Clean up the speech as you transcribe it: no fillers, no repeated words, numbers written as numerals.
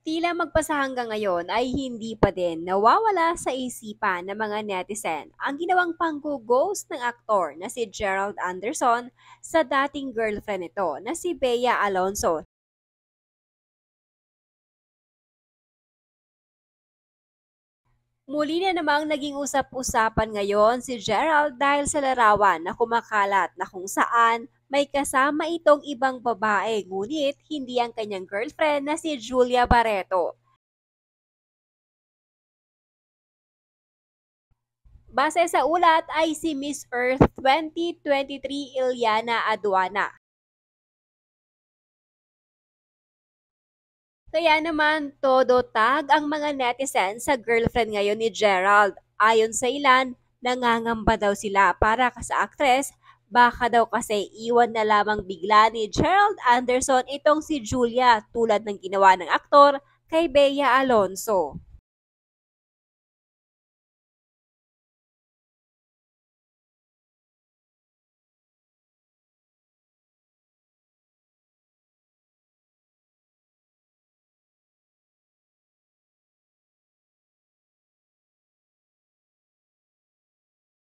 Tila magpasa hanggang ngayon ay hindi pa din nawawala sa isipan ng mga netizen ang ginawang panggo-ghost ng aktor na si Gerald Anderson sa dating girlfriend nito na si Bea Alonso. Muli na namang naging usap-usapan ngayon si Gerald dahil sa larawan na kumakalat na kung saan may kasama itong ibang babae ngunit hindi ang kanyang girlfriend na si Julia Barreto. Base sa ulat ay si Miss Earth 2023 Ilyana Aduana. Kaya naman todo tag ang mga netizen sa girlfriend ngayon ni Gerald. Ayon sa ilan, nangangamba daw sila para sa aktres, baka daw kasi iwan na lamang bigla ni Gerald Anderson itong si Julia tulad ng ginawa ng aktor kay Bea Alonso.